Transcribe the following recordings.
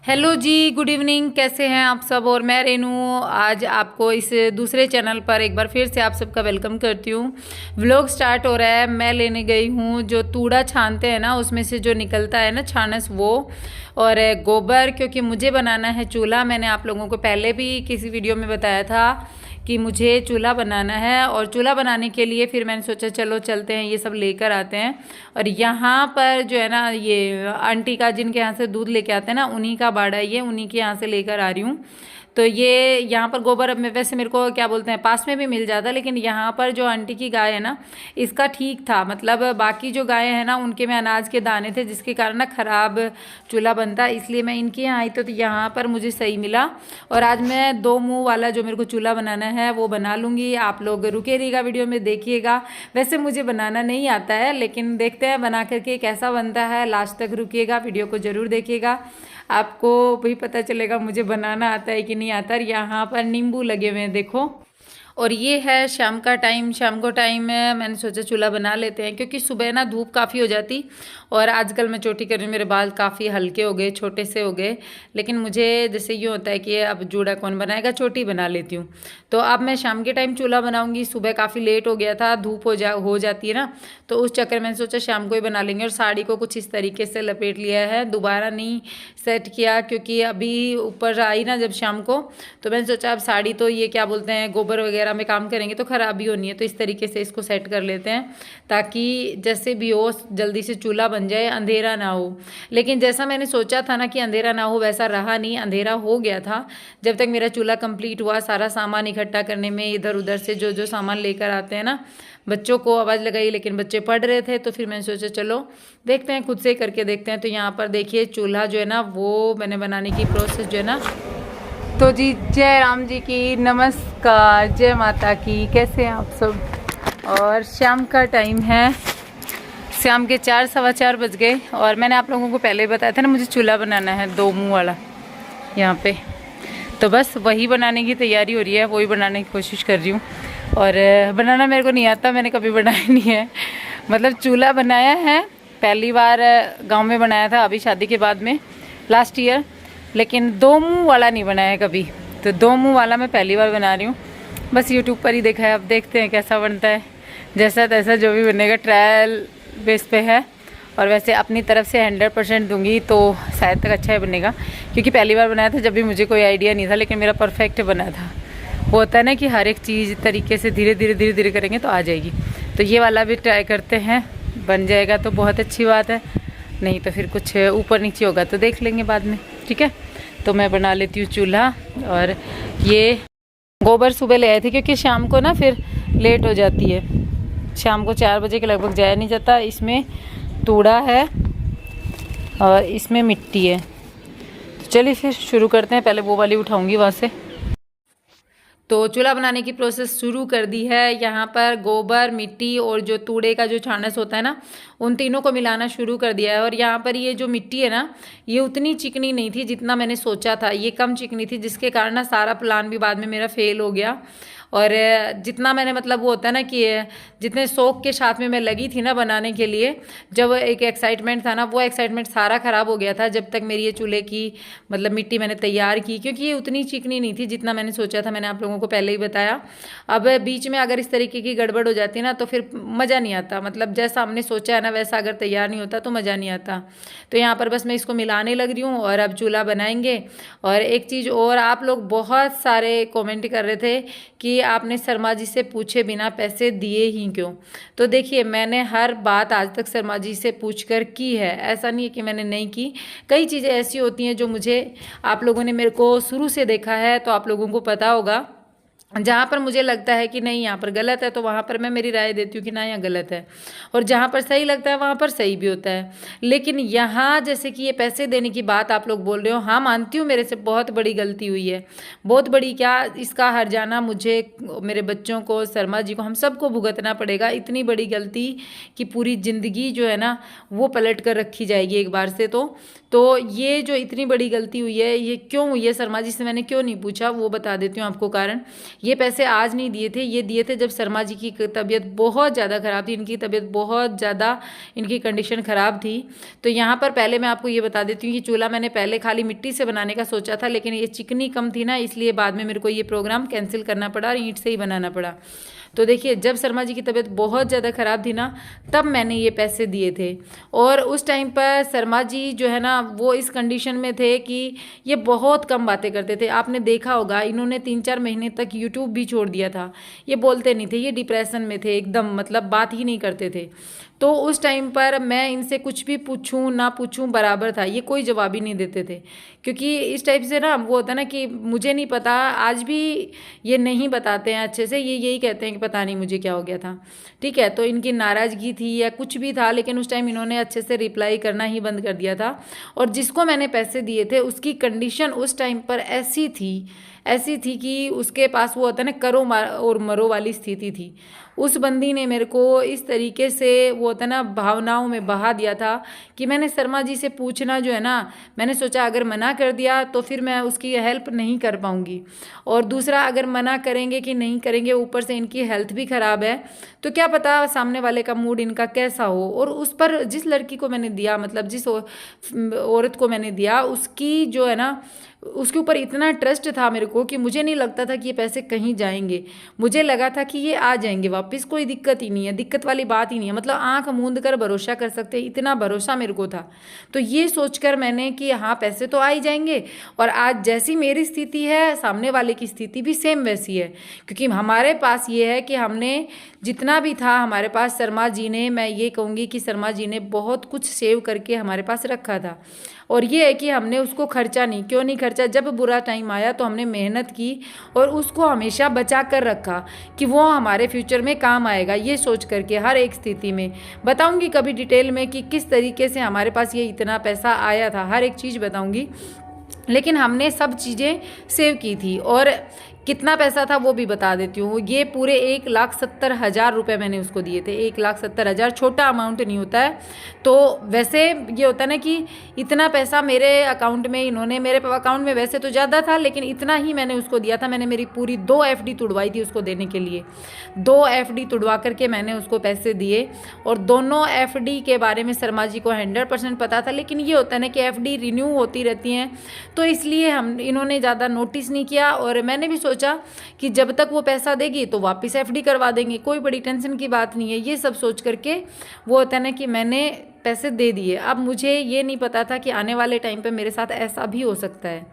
Hello जी, good evening. कैसे हैं आप सब। और मैं रेनू आज आपको इस दूसरे चैनल पर एक बार फिर से आप सबका वेलकम करती हूँ। व्लॉग स्टार्ट हो रहा है। मैं लेने गई हूँ जो तूड़ा छानते हैं ना, उसमें से जो निकलता है ना छानस, वो और गोबर, क्योंकि मुझे बनाना है चूल्हा। मैंने आप लोगों को पहले भी किसी वीडियो में बताया था कि मुझे चूल्हा बनाना है, और चूल्हा बनाने के लिए फिर मैंने सोचा चलो चलते हैं, ये सब लेकर आते हैं। और यहाँ पर जो है ना, ये आंटी का जिनके यहाँ से दूध लेके आते हैं ना, उन्हीं का बाड़ा है ये, उन्हीं के यहाँ से लेकर आ रही हूँ। तो ये यहाँ पर गोबर अब वैसे मेरे को क्या बोलते हैं, पास में भी मिल जाता, लेकिन यहाँ पर जो आंटी की गाय है ना, इसका ठीक था। मतलब बाकी जो गाय है ना, उनके में अनाज के दाने थे, जिसके कारण ना ख़राब चूल्हा बनता, इसलिए मैं इनके यहाँ आई तो यहाँ पर मुझे सही मिला। और आज मैं 2 मुंह वाला जो मेरे को चूल्हा बनाना है वो बना लूँगी। आप लोग रुके रहिएगा, वीडियो में देखिएगा। वैसे मुझे बनाना नहीं आता है, लेकिन देखते हैं बना करके कैसा बनता है। लास्ट तक रुकिएगा, वीडियो को ज़रूर देखिएगा, आपको भी पता चलेगा मुझे बनाना आता है कि नहीं आता। यहाँ पर नींबू लगे हुए हैं, देखो। और ये है शाम का टाइम। शाम को टाइम में मैंने सोचा चूल्हा बना लेते हैं, क्योंकि सुबह ना धूप काफ़ी हो जाती, और आजकल मैं चोटी कर रही हूँ, मेरे बाल काफ़ी हल्के हो गए, छोटे से हो गए। लेकिन मुझे जैसे ये होता है कि अब जूड़ा कौन बनाएगा, चोटी बना लेती हूँ। तो अब मैं शाम के टाइम चूल्हा बनाऊँगी। सुबह काफ़ी लेट हो गया था, धूप हो जाती है ना, तो उस चक्कर में सोचा शाम को ही बना लेंगे। और साड़ी को कुछ इस तरीके से लपेट लिया है, दोबारा नहीं सेट किया, क्योंकि अभी ऊपर आई ना जब शाम को, तो मैंने सोचा अब साड़ी तो ये क्या बोलते हैं, गोबर वगैरह में काम करेंगे तो ख़राबी होनी है, तो इस तरीके से इसको सेट कर लेते हैं, ताकि जैसे भी हो जल्दी से चूल्हा बन जाए, अंधेरा ना हो। लेकिन जैसा मैंने सोचा था ना कि अंधेरा ना हो, वैसा रहा नहीं, अंधेरा हो गया था। जब तक मेरा चूल्हा कंप्लीट हुआ, सारा सामान इकट्ठा करने में, इधर उधर से जो जो सामान लेकर आते हैं ना, बच्चों को आवाज़ लगाई, लेकिन बच्चे पढ़ रहे थे, तो फिर मैंने सोचा चलो देखते हैं, खुद से करके देखते हैं। तो यहाँ पर देखिए चूल्हा जो है ना, वो मैंने बनाने की प्रोसेस जो है ना, तो जी जय राम जी की नमस्कार, जय माता की। कैसे हैं आप सब। और शाम का टाइम है, शाम के 4 सवा 4 बज गए। और मैंने आप लोगों को पहले ही बताया था ना, मुझे चूल्हा बनाना है 2 मुंह वाला यहाँ पे, तो बस वही बनाने की तैयारी हो रही है, वही बनाने की कोशिश कर रही हूँ। और बनाना मेरे को नहीं आता, मैंने कभी बनाया नहीं है। मतलब चूल्हा बनाया है पहली बार, गांव में बनाया था, अभी शादी के बाद में लास्ट ईयर, लेकिन 2 मुंह वाला नहीं बनाया है कभी। तो 2 मुंह वाला मैं पहली बार बना रही हूँ, बस यूट्यूब पर ही देखा है। अब देखते हैं कैसा बनता है, जैसा तैसा जो भी बनेगा, ट्रायल बेस पे है। और वैसे अपनी तरफ से 100% दूंगी, तो शायद तक अच्छा ही बनेगा, क्योंकि पहली बार बनाया था जब भी मुझे कोई आइडिया नहीं था, लेकिन मेरा परफेक्ट बना था। वो होता है ना कि हर एक चीज़ तरीके से धीरे धीरे करेंगे तो आ जाएगी। तो ये वाला भी ट्राई करते हैं, बन जाएगा तो बहुत अच्छी बात है, नहीं तो फिर कुछ ऊपर नीचे होगा तो देख लेंगे बाद में, ठीक है। तो मैं बना लेती हूँ चूल्हा। और ये गोबर सुबह ले आए थे, क्योंकि शाम को ना फिर लेट हो जाती है, शाम को 4 बजे के लगभग जाया नहीं जाता। इसमें तूड़ा है और इसमें मिट्टी है। तो चलिए फिर शुरू करते हैं, पहले वो वाली उठाऊंगी वहाँ से। तो चूल्हा बनाने की प्रोसेस शुरू कर दी है। यहाँ पर गोबर, मिट्टी और जो तूड़े का जो छानस होता है ना, उन तीनों को मिलाना शुरू कर दिया है। और यहाँ पर ये जो मिट्टी है ना, ये उतनी चिकनी नहीं थी जितना मैंने सोचा था, ये कम चिकनी थी, जिसके कारण ना सारा प्लान भी बाद में मेरा फेल हो गया। और जितना मैंने, मतलब वो होता है ना कि जितने शौक के साथ में मैं लगी थी ना बनाने के लिए, जब एक एक्साइटमेंट था ना, वो एक्साइटमेंट सारा ख़राब हो गया था जब तक मेरी ये चूल्हे की मतलब मिट्टी मैंने तैयार की, क्योंकि ये उतनी चिकनी नहीं थी जितना मैंने सोचा था। मैंने आप लोगों को पहले ही बताया। अब बीच में अगर इस तरीके की गड़बड़ हो जाती है ना, तो फिर मज़ा नहीं आता। मतलब जैसा हमने सोचा है ना, वैसा अगर तैयार नहीं होता तो मज़ा नहीं आता। तो यहाँ पर बस मैं इसको मिलाने लग रही हूँ, और अब चूल्हा बनाएंगे। और एक चीज़ और, आप लोग बहुत सारे कॉमेंट कर रहे थे कि आपने शर्मा जी से पूछे बिना पैसे दिए ही क्यों। तो देखिए, मैंने हर बात आज तक शर्मा जी से पूछकर की है, ऐसा नहीं है कि मैंने नहीं की। कई चीज़ें ऐसी होती हैं जो मुझे, आप लोगों ने मेरे को शुरू से देखा है तो आप लोगों को पता होगा, जहाँ पर मुझे लगता है कि नहीं यहाँ पर गलत है, तो वहाँ पर मैं मेरी राय देती हूँ कि ना यहाँ गलत है। और जहाँ पर सही लगता है वहाँ पर सही भी होता है। लेकिन यहाँ जैसे कि ये पैसे देने की बात आप लोग बोल रहे हो, हाँ मानती हूँ मेरे से बहुत बड़ी गलती हुई है, बहुत बड़ी। क्या इसका हर्जाना मुझे, मेरे बच्चों को, शर्मा जी को, हम सबको भुगतना पड़ेगा। इतनी बड़ी गलती कि पूरी ज़िंदगी जो है ना वो पलट कर रखी जाएगी एक बार से। तो तो ये जो इतनी बड़ी गलती हुई है ये क्यों हुई है, शर्मा जी से मैंने क्यों नहीं पूछा, वो बता देती हूँ आपको कारण। ये पैसे आज नहीं दिए थे, ये दिए थे जब शर्मा जी की तबीयत बहुत ज़्यादा ख़राब थी। इनकी तबीयत बहुत ज़्यादा, इनकी कंडीशन ख़राब थी। तो यहाँ पर पहले मैं आपको ये बता देती हूँ कि चूल्हा मैंने पहले खाली मिट्टी से बनाने का सोचा था, लेकिन ये चिकनी कम थी ना, इसलिए बाद में मेरे को ये प्रोग्राम कैंसिल करना पड़ा और ईंट से ही बनाना पड़ा। तो देखिए, जब शर्मा जी की तबीयत बहुत ज़्यादा ख़राब थी ना, तब मैंने ये पैसे दिए थे। और उस टाइम पर शर्मा जी जो है ना, वो इस कंडीशन में थे कि ये बहुत कम बातें करते थे। आपने देखा होगा, इन्होंने 3-4 महीने तक यूट्यूब भी छोड़ दिया था। ये बोलते नहीं थे, ये डिप्रेशन में थे एकदम, मतलब बात ही नहीं करते थे। तो उस टाइम पर मैं इनसे कुछ भी पूछूं ना पूछूं बराबर था, ये कोई जवाब ही नहीं देते थे। क्योंकि इस टाइप से ना वो होता है ना कि मुझे नहीं पता, आज भी ये नहीं बताते हैं अच्छे से, ये यही कहते हैं कि पता नहीं मुझे क्या हो गया था। ठीक है, तो इनकी नाराज़गी थी या कुछ भी था, लेकिन उस टाइम इन्होंने अच्छे से रिप्लाई करना ही बंद कर दिया था। और जिसको मैंने पैसे दिए थे उसकी कंडीशन उस टाइम पर ऐसी थी कि उसके पास वो होता है ना, करो और मरो वाली स्थिति थी। उस बंदी ने मेरे को इस तरीके से वो होता है ना, भावनाओं में बहा दिया था कि मैंने शर्मा जी से पूछना जो है ना, मैंने सोचा अगर मना कर दिया तो फिर मैं उसकी हेल्प नहीं कर पाऊँगी। और दूसरा, अगर मना करेंगे कि नहीं करेंगे, ऊपर से इनकी हेल्थ भी ख़राब है, तो क्या पता सामने वाले का मूड इनका कैसा हो। और उस पर जिस लड़की को मैंने दिया, मतलब जिस औरत को मैंने दिया, उसकी जो है ना, उसके ऊपर इतना ट्रस्ट था मेरे को कि मुझे नहीं लगता था कि ये पैसे कहीं जाएंगे। मुझे लगा था कि ये आ जाएंगे वापस, कोई दिक्कत ही नहीं है, दिक्कत वाली बात ही नहीं है, मतलब आंख मूंद कर भरोसा कर सकते हैं, इतना भरोसा मेरे को था। तो ये सोचकर मैंने कि हाँ, पैसे तो आ ही जाएंगे। और आज जैसी मेरी स्थिति है, सामने वाले की स्थिति भी सेम वैसी है। क्योंकि हमारे पास ये है कि हमने जितना भी था हमारे पास, शर्मा जी ने, मैं ये कहूँगी कि शर्मा जी ने बहुत कुछ सेव करके हमारे पास रखा था। और ये है कि हमने उसको खर्चा नहीं, क्यों नहीं खर्चा, जब बुरा टाइम आया तो हमने मेहनत की और उसको हमेशा बचा कर रखा कि वो हमारे फ्यूचर में काम आएगा। ये सोच करके हर एक स्थिति में बताऊंगी कभी डिटेल में कि किस तरीके से हमारे पास ये इतना पैसा आया था, हर एक चीज़ बताऊंगी। लेकिन हमने सब चीज़ें सेव की थी। और कितना पैसा था वो भी बता देती हूँ। ये पूरे 1,70,000 रुपये मैंने उसको दिए थे। 1,70,000 छोटा अमाउंट नहीं होता है। तो वैसे ये होता है ना कि इतना पैसा मेरे अकाउंट में, इन्होंने मेरे अकाउंट में वैसे तो ज़्यादा था, लेकिन इतना ही मैंने उसको दिया था। मैंने मेरी पूरी 2 FD तुड़वाई थी उसको देने के लिए। 2 FD तुड़वा करके मैंने उसको पैसे दिए। और दोनों FD के बारे में शर्मा जी को 100% पता था। लेकिन ये होता है ना कि FD रिन्यू होती रहती हैं, तो इसलिए इन्होंने ज़्यादा नोटिस नहीं किया। और मैंने भी सोचा कि जब तक वो पैसा देगी तो वापस FD करवा देंगे, कोई बड़ी टेंशन की बात नहीं है। ये सब सोच करके वो होता है ना कि मैंने पैसे दे दिए। अब मुझे ये नहीं पता था कि आने वाले टाइम पे मेरे साथ ऐसा भी हो सकता है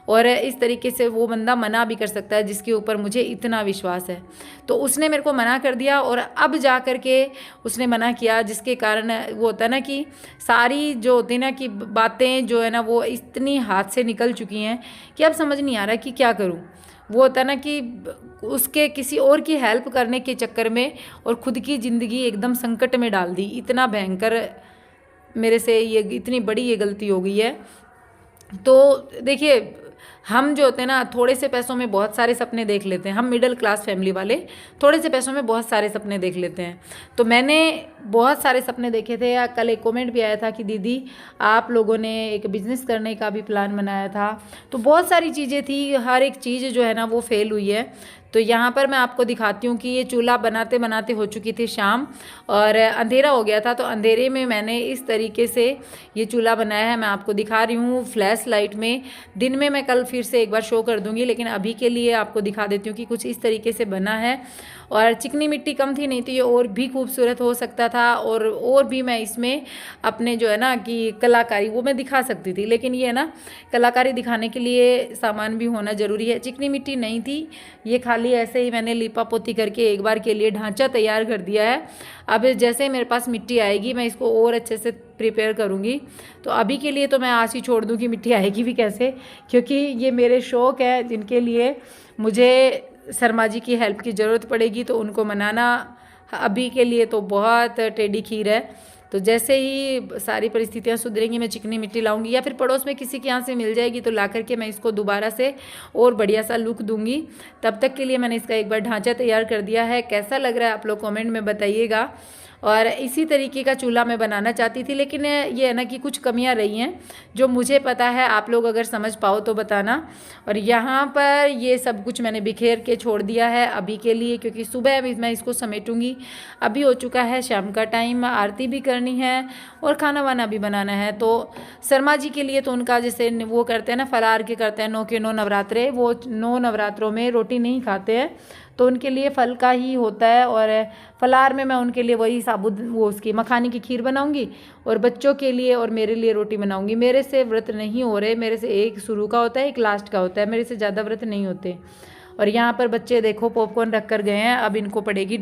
और इस तरीके से वो बंदा मना भी कर सकता है, जिसके ऊपर मुझे इतना विश्वास है। तो उसने मेरे को मना कर दिया और अब जा कर के उसने मना किया, जिसके कारण वो होता है ना कि सारी जो होती है ना कि बातें जो है ना वो इतनी हाथ से निकल चुकी हैं कि अब समझ नहीं आ रहा कि क्या करूँ। वो होता है ना कि उसके किसी और की हेल्प करने के चक्कर में और ख़ुद की ज़िंदगी एकदम संकट में डाल दी। इतना भयंकर मेरे से ये इतनी बड़ी ये गलती हो गई है। तो देखिए, हम जो होते हैं ना, थोड़े से पैसों में बहुत सारे सपने देख लेते हैं। हम मिडिल क्लास फैमिली वाले थोड़े से पैसों में बहुत सारे सपने देख लेते हैं। तो मैंने बहुत सारे सपने देखे थे। या कल एक कमेंट भी आया था कि दीदी आप लोगों ने एक बिज़नेस करने का भी प्लान बनाया था। तो बहुत सारी चीज़ें थी, हर एक चीज़ जो है ना वो फेल हुई है। तो यहाँ पर मैं आपको दिखाती हूँ कि ये चूल्हा बनाते बनाते हो चुकी थी शाम और अंधेरा हो गया था। तो अंधेरे में मैंने इस तरीके से ये चूल्हा बनाया है। मैं आपको दिखा रही हूँ फ्लैश लाइट में। दिन में मैं कल फिर से एक बार शो कर दूँगी, लेकिन अभी के लिए आपको दिखा देती हूँ कि कुछ इस तरीके से बना है। और चिकनी मिट्टी कम थी, नहीं तो ये और भी खूबसूरत हो सकता था और भी मैं इसमें अपने जो है ना कि कलाकारी वो मैं दिखा सकती थी। लेकिन ये ना कलाकारी दिखाने के लिए सामान भी होना ज़रूरी है। चिकनी मिट्टी नहीं थी, ये खाली ऐसे ही मैंने लिपा पोती करके एक बार के लिए ढांचा तैयार कर दिया है। अब जैसे मेरे पास मिट्टी आएगी मैं इसको और अच्छे से प्रिपेयर करूँगी। तो अभी के लिए तो मैं आज ही छोड़ दूँ कि मिट्टी आएगी भी कैसे, क्योंकि ये मेरे शौक़ है जिनके लिए मुझे शर्मा जी की हेल्प की ज़रूरत पड़ेगी। तो उनको मनाना अभी के लिए तो बहुत टेढ़ी खीर है। तो जैसे ही सारी परिस्थितियाँ सुधरेंगी मैं चिकनी मिट्टी लाऊंगी, या फिर पड़ोस में किसी के यहाँ से मिल जाएगी तो ला करके मैं इसको दोबारा से और बढ़िया सा लुक दूंगी। तब तक के लिए मैंने इसका एक बार ढांचा तैयार कर दिया है। कैसा लग रहा है आप लोग कमेंट में बताइएगा। और इसी तरीके का चूल्हा मैं बनाना चाहती थी, लेकिन ये है ना कि कुछ कमियां रही हैं जो मुझे पता है, आप लोग अगर समझ पाओ तो बताना। और यहाँ पर ये सब कुछ मैंने बिखेर के छोड़ दिया है अभी के लिए, क्योंकि सुबह मैं इसको समेटूंगी। अभी हो चुका है शाम का टाइम, आरती भी करनी है और खाना वाना भी बनाना है। तो शर्मा जी के लिए तो उनका जैसे वो करते हैं ना, फलाहार के करते हैं 9 के 9 नवरात्रे, वो 9 नवरात्रों में रोटी नहीं खाते हैं, तो उनके लिए फल का ही होता है। और फलाहार में मैं उनके लिए वही साबुत वो उसकी मखानी की खीर बनाऊंगी और बच्चों के लिए और मेरे लिए रोटी बनाऊंगी। मेरे से व्रत नहीं हो रहे, मेरे से एक शुरू का होता है, एक लास्ट का होता है, मेरे से ज़्यादा व्रत नहीं होते। और यहाँ पर बच्चे देखो पॉपकॉर्न रख कर गए हैं, अब इनको पड़ेगी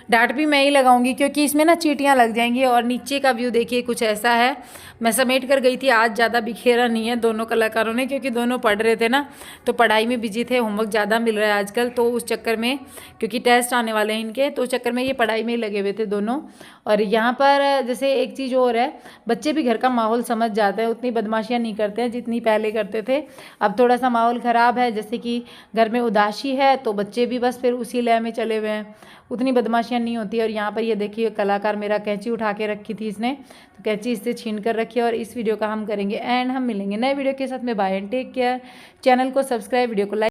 डांट भी मैं ही लगाऊंगी, क्योंकि इसमें ना चींटियाँ लग जाएंगी। और नीचे का व्यू देखिए कुछ ऐसा है, मैं समेट कर गई थी, आज ज़्यादा बिखेरा नहीं है दोनों कलाकारों ने, क्योंकि दोनों पढ़ रहे थे ना, तो पढ़ाई में बिजी थे, होमवर्क ज़्यादा मिल रहा है आजकल, तो उस चक्कर में, क्योंकि टेस्ट आने वाले हैं इनके, तो उस चक्कर में ये पढ़ाई में ही लगे हुए थे दोनों। और यहाँ पर जैसे एक चीज़ और है, बच्चे भी घर का माहौल समझ जाते हैं, उतनी बदमाशियाँ नहीं करते हैं जितनी पहले करते थे। अब थोड़ा सा माहौल ख़राब है, जैसे कि घर में उदासी है, तो बच्चे भी बस फिर उसी लय में चले हुए हैं, उतनी बदमाशियाँ नहीं होती। और यहाँ पर ये देखिए कलाकार मेरा कैंची उठा के रखी थी इसने, तो कैंची इससे छीन कर रखी है। और इस वीडियो का हम करेंगे एंड हम मिलेंगे नए वीडियो के साथ में। Bye and take care. Channel को सब्सक्राइब, वीडियो को लाइक